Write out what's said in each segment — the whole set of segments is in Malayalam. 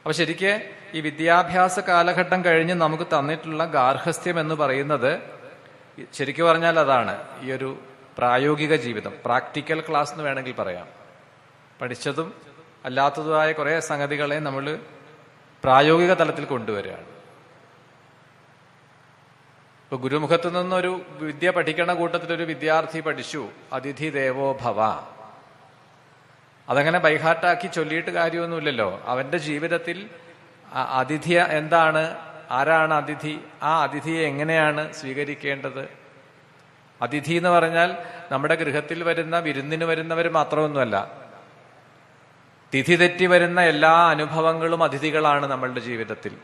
അപ്പൊ ശരിക്ക് ഈ വിദ്യാഭ്യാസ കാലഘട്ടം കഴിഞ്ഞ് നമുക്ക് തന്നിട്ടുള്ള ഗാർഹസ്ഥ്യം എന്ന് പറയുന്നത് ശരിക്കും പറഞ്ഞാൽ അതാണ് ഈ ഒരു പ്രായോഗിക ജീവിതം, പ്രാക്ടിക്കൽ ക്ലാസ് എന്ന് വേണമെങ്കിൽ പറയാം. പഠിച്ചതും അല്ലാത്തതുമായ കുറെ സംഗതികളെ നമ്മൾ പ്രായോഗിക തലത്തിൽ കൊണ്ടുവരികയാണ്. ഇപ്പൊ ഗുരുമുഖത്ത് നിന്നൊരു വിദ്യ പഠിക്കണ കൂട്ടത്തിലൊരു വിദ്യാർത്ഥി പഠിച്ചു അതിഥി ദേവോ ഭവ. അതങ്ങനെ ബൈഹാർട്ടാക്കി ചൊല്ലിയിട്ട് കാര്യമൊന്നുമില്ലല്ലോ. അവന്റെ ജീവിതത്തിൽ അതിഥി എന്താണ്, ആരാണ് അതിഥി, ആ അതിഥിയെ എങ്ങനെയാണ് സ്വീകരിക്കേണ്ടത്. അതിഥി എന്ന് പറഞ്ഞാൽ നമ്മുടെ ഗൃഹത്തിൽ വരുന്ന വിരുന്നിന് വരുന്നവർ മാത്രമൊന്നുമല്ല. തിഥി തെറ്റി വരുന്ന എല്ലാ അനുഭവങ്ങളും അതിഥികളാണ് നമ്മളുടെ ജീവിതത്തിൽ.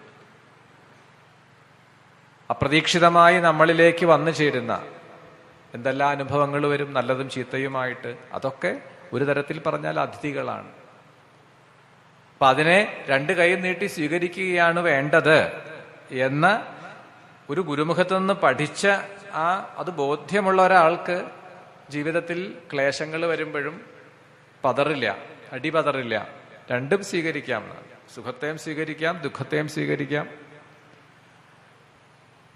അപ്രതീക്ഷിതമായി നമ്മളിലേക്ക് വന്നു ചേരുന്ന എന്തെല്ലാം അനുഭവങ്ങൾ വരും, നല്ലതും ചീത്തയുമായിട്ട്, അതൊക്കെ ഒരു തരത്തിൽ പറഞ്ഞാൽ അതിഥികളാണ്. അപ്പൊ അതിനെ രണ്ട് കൈ നീട്ടി സ്വീകരിക്കുകയാണ് വേണ്ടത് എന്ന് ഒരു ഗുരുമുഖത്ത് നിന്ന് പഠിച്ച അത് ബോധ്യമുള്ള ഒരാൾക്ക് ജീവിതത്തിൽ ക്ലേശങ്ങൾ വരുമ്പോഴും പതറില്ല, അടിപതറില്ല. രണ്ടും സ്വീകരിക്കാം. സുഖത്തെയും സ്വീകരിക്കാം, ദുഃഖത്തെയും സ്വീകരിക്കാം.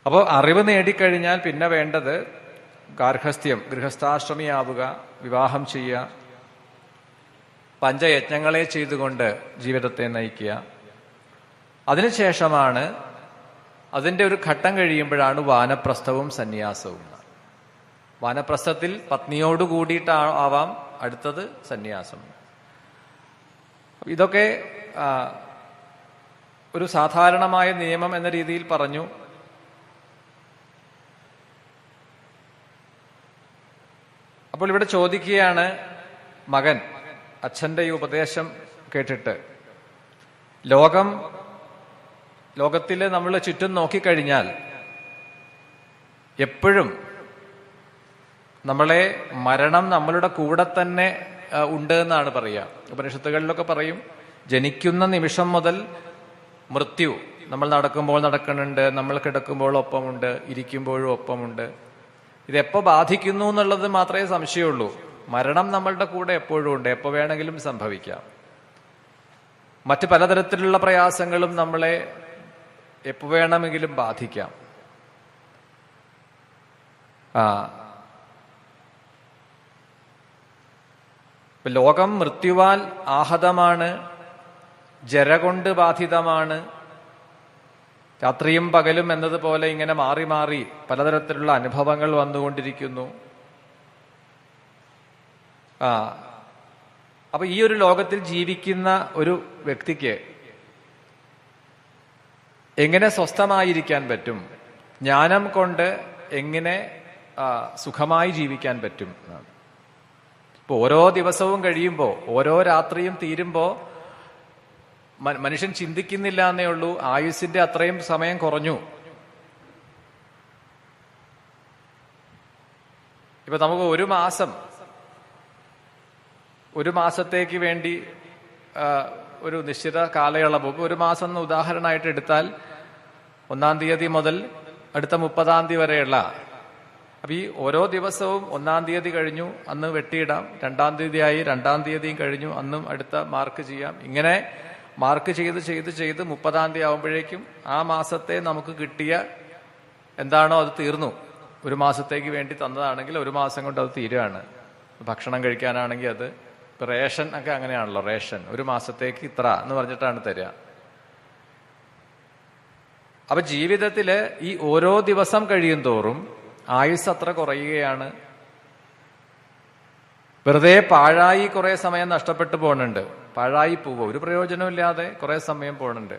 അപ്പോൾ അറിവ് നേടിക്കഴിഞ്ഞാൽ പിന്നെ വേണ്ടത് ഗാർഹസ്ഥ്യം, ഗൃഹസ്ഥാശ്രമിയാവുക, വിവാഹം ചെയ്യുക, പഞ്ചയജ്ഞങ്ങളെ ചെയ്തുകൊണ്ട് ജീവിതത്തെ നയിക്കുക. അതിനുശേഷമാണ് അതിന്റെ ഒരു ഘട്ടം കഴിയുമ്പോഴാണ് വാനപ്രസ്ഥവും സന്യാസവും. വാനപ്രസ്ഥത്തിൽ പത്നിയോട് കൂടിയിട്ടാവാം, അടുത്തത് സന്യാസം. ഇതൊക്കെ ഒരു സാധാരണമായ നിയമം എന്ന രീതിയിൽ പറഞ്ഞു. അപ്പോൾ ഇവിടെ ചോദിക്കുകയാണ് മകൻ അച്ഛന്റെ ഈ ഉപദേശം കേട്ടിട്ട്, ലോകത്തിൽ നമ്മൾ ചുറ്റും നോക്കിക്കഴിഞ്ഞാൽ എപ്പോഴും നമ്മളെ മരണം നമ്മളുടെ കൂടെ തന്നെ ഉണ്ട് എന്നാണ് പറയുക. ഉപനിഷത്തുകളിലൊക്കെ പറയും ജനിക്കുന്ന നിമിഷം മുതൽ മൃത്യു. നമ്മൾ നടക്കുമ്പോൾ നടക്കുന്നുണ്ട്, നമ്മൾ കിടക്കുമ്പോൾ ഒപ്പമുണ്ട്, ഇരിക്കുമ്പോഴും ഒപ്പമുണ്ട്. ഇതെപ്പോ ബാധിക്കുന്നു എന്നുള്ളത് മാത്രമേ സംശയമുള്ളൂ. മരണം നമ്മളുടെ കൂടെ എപ്പോഴും ഉണ്ട്, എപ്പോ വേണമെങ്കിലും സംഭവിക്കാം. മറ്റ് പലതരത്തിലുള്ള പ്രയാസങ്ങളും നമ്മളെ എപ്പോ വേണമെങ്കിലും ബാധിക്കാം. ലോകം മൃത്യുവാൽ ആഹതമാണ്, ജര കൊണ്ട് ബാധിതമാണ്. രാത്രിയും പകലും എന്നതുപോലെ ഇങ്ങനെ മാറി മാറി പലതരത്തിലുള്ള അനുഭവങ്ങൾ വന്നുകൊണ്ടിരിക്കുന്നു. അപ്പൊ ഈ ഒരു ലോകത്തിൽ ജീവിക്കുന്ന ഒരു വ്യക്തിക്ക് എങ്ങനെ സ്വസ്ഥമായിരിക്കാൻ പറ്റും, ജ്ഞാനം കൊണ്ട് എങ്ങനെ സുഖമായി ജീവിക്കാൻ പറ്റും. ഇപ്പൊ ഓരോ ദിവസവും കഴിയുമ്പോൾ, ഓരോ രാത്രിയും തീരുമ്പോ മനുഷ്യൻ ചിന്തിക്കുന്നില്ല എന്നേ ഉള്ളൂ, ആയുസ്സിന്റെ അത്രയും സമയം കുറഞ്ഞു. ഇപ്പൊ നമുക്ക് ഒരു മാസത്തേക്ക് വേണ്ടി ഒരു നിശ്ചിത കാലയളവ്, ഒരു മാസം എന്ന് ഉദാഹരണമായിട്ട് എടുത്താൽ 1-ാം തീയതി മുതൽ അടുത്ത 30-ാം തീയതി വരെയുള്ള, അപ്പൊ ഈ ഓരോ ദിവസവും 1-ാം തീയതി കഴിഞ്ഞു അന്ന് വെട്ടിയിടാം, 2-ാം തീയതി ആയി 2-ാം തീയതിയും കഴിഞ്ഞു അന്നും അടുത്ത മാർക്ക് ചെയ്യാം. ഇങ്ങനെ മാർക്ക് ചെയ്ത് 30-ാം തീയതി ആവുമ്പോഴേക്കും ആ മാസത്തെ നമുക്ക് കിട്ടിയ എന്താണോ അത് തീർന്നു. ഒരു മാസത്തേക്ക് വേണ്ടി തന്നതാണെങ്കിൽ ഒരു മാസം കൊണ്ട് അത് തീരുകയാണ്. ഭക്ഷണം കഴിക്കാനാണെങ്കിൽ അത്, ഇപ്പൊ റേഷൻ ഒക്കെ അങ്ങനെയാണല്ലോ, റേഷൻ ഒരു മാസത്തേക്ക് ഇത്ര എന്ന് പറഞ്ഞിട്ടാണ് തരിക. അപ്പൊ ജീവിതത്തില് ഈ ഓരോ ദിവസം കഴിയും തോറും ആയുസ് അത്ര കുറയുകയാണ്. വെറുതെ പാഴായി കുറെ സമയം നഷ്ടപ്പെട്ടു പോകുന്നുണ്ട്. പാഴായി പോവുക, ഒരു പ്രയോജനമില്ലാതെ കുറെ സമയം പോകുന്നുണ്ട്.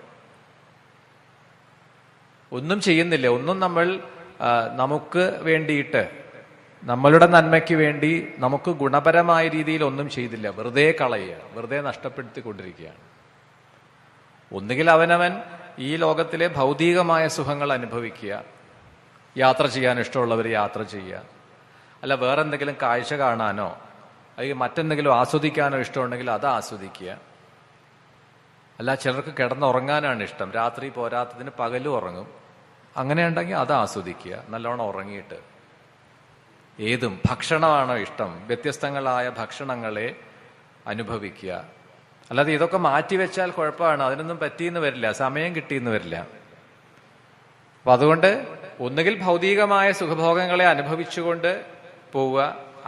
ഒന്നും ചെയ്യുന്നില്ല, ഒന്നും നമ്മൾ നമുക്ക് വേണ്ടിയിട്ട്, നമ്മളുടെ നന്മയ്ക്ക് വേണ്ടി നമുക്ക് ഗുണപരമായ രീതിയിൽ ഒന്നും ചെയ്തില്ല. വെറുതെ കളയുക, വെറുതെ നഷ്ടപ്പെടുത്തിക്കൊണ്ടിരിക്കുകയാണ്. ഒന്നുകിൽ അവനവൻ ഈ ലോകത്തിലെ ഭൗതികമായ സുഖങ്ങൾ അനുഭവിക്കുക, യാത്ര ചെയ്യാൻ ഇഷ്ടമുള്ളവർ യാത്ര ചെയ്യുക, അല്ല വേറെന്തെങ്കിലും കാഴ്ച കാണാനോ അല്ലെങ്കിൽ മറ്റെന്തെങ്കിലും ആസ്വദിക്കാനോ ഇഷ്ടമുണ്ടെങ്കിൽ അത് ആസ്വദിക്കുക. അല്ല ചിലർക്ക് കിടന്നുറങ്ങാനാണ് ഇഷ്ടം, രാത്രി പോരാത്തതിന് പകലും ഉറങ്ങും. അങ്ങനെയുണ്ടെങ്കിൽ അത് ആസ്വദിക്കുക, നല്ലോണം ഉറങ്ങിയിട്ട്. ഏതും ഭക്ഷണമാണോ ഇഷ്ടം, വ്യത്യസ്തങ്ങളായ ഭക്ഷണങ്ങളെ അനുഭവിക്കുക. അല്ലാതെ ഇതൊക്കെ മാറ്റിവെച്ചാൽ കുഴപ്പമാണ്, അതിനൊന്നും പറ്റിയെന്ന് വരില്ല, സമയം കിട്ടിയെന്ന് വരില്ല. അപ്പൊ അതുകൊണ്ട് ഒന്നുകിൽ ഭൗതികമായ സുഖഭോഗങ്ങളെ അനുഭവിച്ചുകൊണ്ട് പോവുക,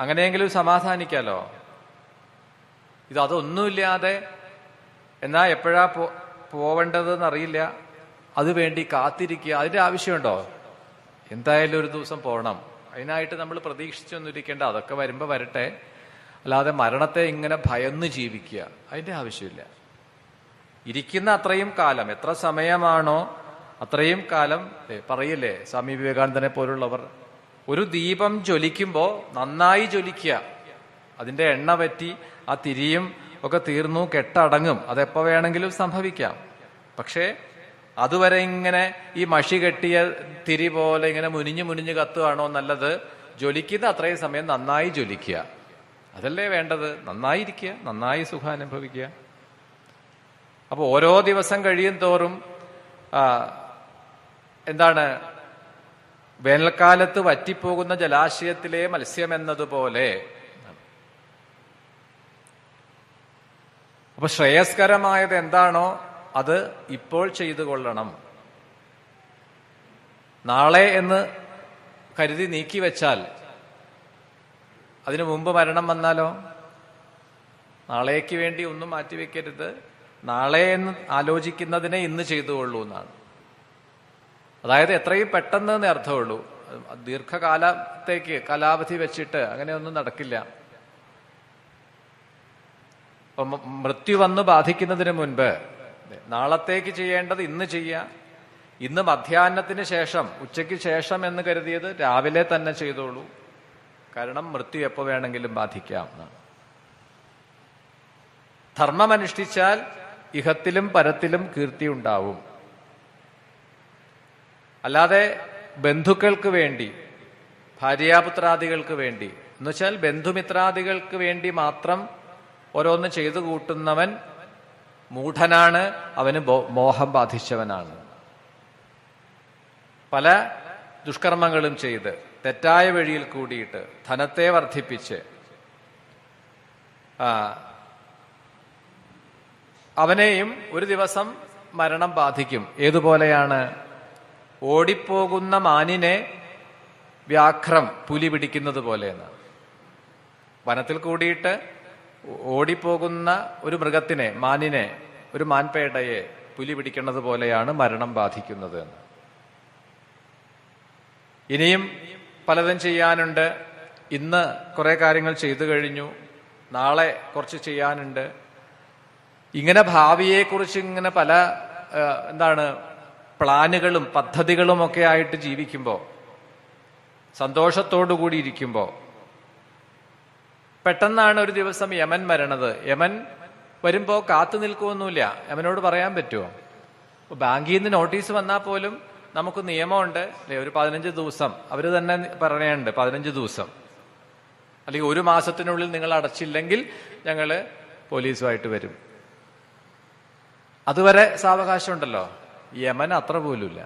അങ്ങനെയെങ്കിലും സമാധാനിക്കാലോ. അതൊന്നുമില്ലാതെ എന്നാ എപ്പോഴാ പോവേണ്ടതെന്ന് അറിയില്ല, അതുവേണ്ടി കാത്തിരിക്കുക, അതിന്റെ ആവശ്യമുണ്ടോ? എന്തായാലും ഒരു ദിവസം പോകണം, അതിനായിട്ട് നമ്മൾ പ്രതീക്ഷിച്ചൊന്നും ഇരിക്കേണ്ട, അതൊക്കെ വരുമ്പോ വരട്ടെ. അല്ലാതെ മരണത്തെ ഇങ്ങനെ ഭയന്ന് ജീവിക്കുക, അതിന്റെ ആവശ്യമില്ല. ഇരിക്കുന്ന അത്രയും കാലം, എത്ര സമയമാണോ അത്രയും കാലം, പറയില്ലേ സ്വാമി വിവേകാനന്ദനെ പോലുള്ളവർ, ഒരു ദീപം ജ്വലിക്കുമ്പോ നന്നായി ജ്വലിക്കുക, അതിന്റെ എണ്ണ പറ്റി ആ തിരിയും ഒക്കെ തീർന്നു കെട്ടടങ്ങും, അതെപ്പോ വേണമെങ്കിലും സംഭവിക്കാം. പക്ഷേ അതുവരെ ഇങ്ങനെ ഈ മഷി കെട്ടിയ തിരി പോലെ ഇങ്ങനെ മുനിഞ്ഞു മുനിഞ്ഞു കത്തുവാണോ നല്ലത്? ജ്വലിക്കുന്ന അത്രയും സമയം നന്നായി ജ്വലിക്കുക, അതല്ലേ വേണ്ടത്. നന്നായിരിക്കുക, നന്നായി സുഖം അനുഭവിക്കുക. അപ്പൊ ഓരോ ദിവസം കഴിയും തോറും എന്താണ്, വേനൽക്കാലത്ത് വറ്റിപ്പോകുന്ന ജലാശയത്തിലെ മത്സ്യം എന്നതുപോലെ. അപ്പൊ ശ്രേയസ്കരമായത് എന്താണോ അത് ഇപ്പോൾ ചെയ്തു കൊള്ളണം. നാളെ എന്ന് കരുതി നീക്കിവെച്ചാൽ അതിനു മുമ്പ് മരണം വന്നാലോ? നാളേക്ക് വേണ്ടി ഒന്നും മാറ്റിവെക്കരുത്, നാളെ എന്ന് ആലോചിക്കുന്നതിനെ ഇന്ന് ചെയ്തുകൊള്ളൂ എന്നാണ്. അതായത് എത്രയും പെട്ടെന്ന് അർത്ഥമുള്ളൂ. ദീർഘകാലത്തേക്ക് കാലാവധി വെച്ചിട്ട് അങ്ങനെയൊന്നും നടക്കില്ല. അപ്പൊ മൃത്യു വന്ന് ബാധിക്കുന്നതിന് മുൻപ് നാളത്തേക്ക് ചെയ്യേണ്ടത് ഇന്ന് ചെയ്യുക. ഇന്ന് മധ്യാഹ്നത്തിന് ശേഷം, ഉച്ചയ്ക്ക് ശേഷം എന്ന് കരുതിയത് രാവിലെ തന്നെ ചെയ്തോളൂ. കാരണം മൃത്യു എപ്പോ വേണമെങ്കിലും ബാധിക്കാം എന്നാണ്. ധർമ്മമനുഷ്ഠിച്ചാൽ ഇഹത്തിലും പരത്തിലും കീർത്തി ഉണ്ടാവും. അല്ലാതെ ബന്ധുക്കൾക്ക് വേണ്ടി, ഭാര്യാപുത്രാദികൾക്ക് വേണ്ടി, എന്നുവെച്ചാൽ ബന്ധുമിത്രാദികൾക്ക് വേണ്ടി മാത്രം ഓരോന്ന് ചെയ്തു കൂട്ടുന്നവൻ മൂഢനാണ്, അവന് മോഹം ബാധിച്ചവനാണ്. പല ദുഷ്കർമ്മങ്ങളും ചെയ്ത് തെറ്റായ വഴിയിൽ കൂടിയിട്ട് ധനത്തെ വർദ്ധിപ്പിച്ച് അവനെയും ഒരു ദിവസം മരണം ബാധിക്കും. ഏതുപോലെയാണ്? ഓടിപ്പോകുന്ന മാനിനെ വ്യാഘ്രം പുലി പിടിക്കുന്നത് പോലെയെന്ന്. വനത്തിൽ കൂടിയിട്ട് ഓടിപ്പോകുന്ന ഒരു മൃഗത്തിനെ, മാനിനെ, ഒരു മാൻപേടയെ പുലി പിടിക്കുന്നത് പോലെയാണ് മരണം ബാധിക്കുന്നത് എന്ന്. ഇനിയും പലതും ചെയ്യാനുണ്ട്. ഇന്ന് കുറെ കാര്യങ്ങൾ ചെയ്തു കഴിഞ്ഞു, നാളെ കുറച്ച് ചെയ്യാനുണ്ട്. ഇങ്ങനെ ഭാവിയെക്കുറിച്ച് ഇങ്ങനെ പല പ്ലാനുകളും പദ്ധതികളും ഒക്കെ ആയിട്ട് ജീവിക്കുമ്പോൾ, സന്തോഷത്തോടു കൂടി ഇരിക്കുമ്പോൾ, പെട്ടെന്നാണ് ഒരു ദിവസം യമൻ വരണത്. യമൻ വരുമ്പോ കാത്തു നിൽക്കുമൊന്നുമില്ല. യമനോട് പറയാൻ പറ്റുമോ? ബാങ്കിൽ നിന്ന് നോട്ടീസ് വന്നാൽ പോലും നമുക്ക് നിയമമുണ്ട് അല്ലെ, ഒരു 15 ദിവസം അവര് തന്നെ പറയുന്നുണ്ട്. 15 ദിവസം അല്ലെങ്കിൽ 1 മാസത്തിനുള്ളിൽ നിങ്ങൾ അടച്ചില്ലെങ്കിൽ ഞങ്ങള് പോലീസുമായിട്ട് വരും. അതുവരെ സാവകാശം ഉണ്ടല്ലോ. യമൻ അത്ര പോലുമില്ല.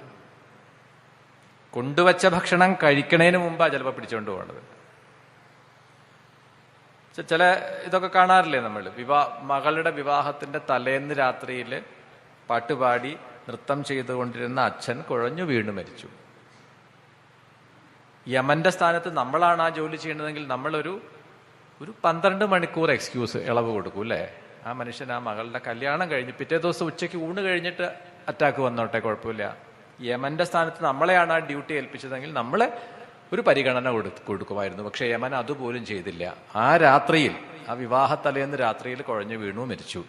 കൊണ്ടുവച്ച ഭക്ഷണം കഴിക്കണേന് മുമ്പാ ചിലപ്പോൾ പിടിച്ചോണ്ട് പോകേണ്ടത്. ചില ഇതൊക്കെ കാണാറില്ലേ നമ്മൾ? മകളുടെ വിവാഹത്തിന്റെ തലേന്ന് രാത്രിയിൽ പാട്ടുപാടി നൃത്തം ചെയ്തുകൊണ്ടിരുന്ന അച്ഛൻ കുഴഞ്ഞു വീണു മരിച്ചു. യമന്റെ സ്ഥാനത്ത് നമ്മളാണ് ആ ജോലി ചെയ്യേണ്ടതെങ്കിൽ നമ്മളൊരു 12 മണിക്കൂർ എക്സ്ക്യൂസ് ഇളവ് കൊടുക്കും അല്ലേ? ആ മനുഷ്യൻ ആ മകളുടെ കല്യാണം കഴിഞ്ഞ് പിറ്റേ ദിവസം ഉച്ചയ്ക്ക് ഊണ് കഴിഞ്ഞിട്ട് അറ്റാക്ക് വന്നോട്ടെ, കുഴപ്പമില്ല. യമന്റെ സ്ഥാനത്ത് നമ്മളെയാണ് ആ ഡ്യൂട്ടി ഏൽപ്പിച്ചതെങ്കിൽ നമ്മളെ ഒരു പരിഗണന കൊടുക്കുമായിരുന്നു. പക്ഷെ യമൻ അതുപോലും ചെയ്തില്ല. ആ രാത്രിയിൽ, ആ വിവാഹത്തലേന്ന് രാത്രിയിൽ കുഴഞ്ഞു വീണു മരിച്ചു.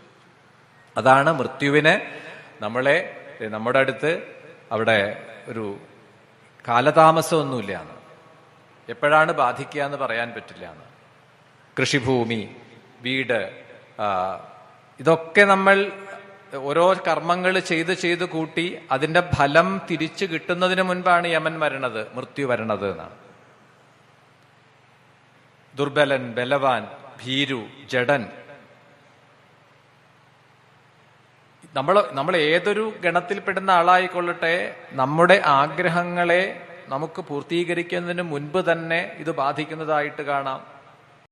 അതാണ് മൃത്യുവിനെ നമ്മുടെ അടുത്ത് അവിടെ ഒരു കാലതാമസമൊന്നുമില്ല എന്ന്, എപ്പോഴാണ് ബാധിക്കുക എന്ന് പറയാൻ പറ്റില്ല എന്ന്. കൃഷിഭൂമി, വീട്, ഇതൊക്കെ നമ്മൾ ഓരോ കർമ്മങ്ങൾ ചെയ്ത് കൂട്ടി അതിന്റെ ഫലം തിരിച്ചു കിട്ടുന്നതിന് മുൻപാണ് യമൻ വരണത്, മൃത്യു വരണത് എന്നാണ്. ദുർബലൻ, ബലവാൻ, ഭീരു, ജഡൻ, നമ്മൾ ഏതൊരു ഗണത്തിൽപ്പെടുന്ന ആളായിക്കൊള്ളട്ടെ, നമ്മുടെ ആഗ്രഹങ്ങളെ നമുക്ക് പൂർത്തീകരിക്കുന്നതിന് മുൻപ് തന്നെ ഇത് ബാധിക്കുന്നതായിട്ട് കാണാം.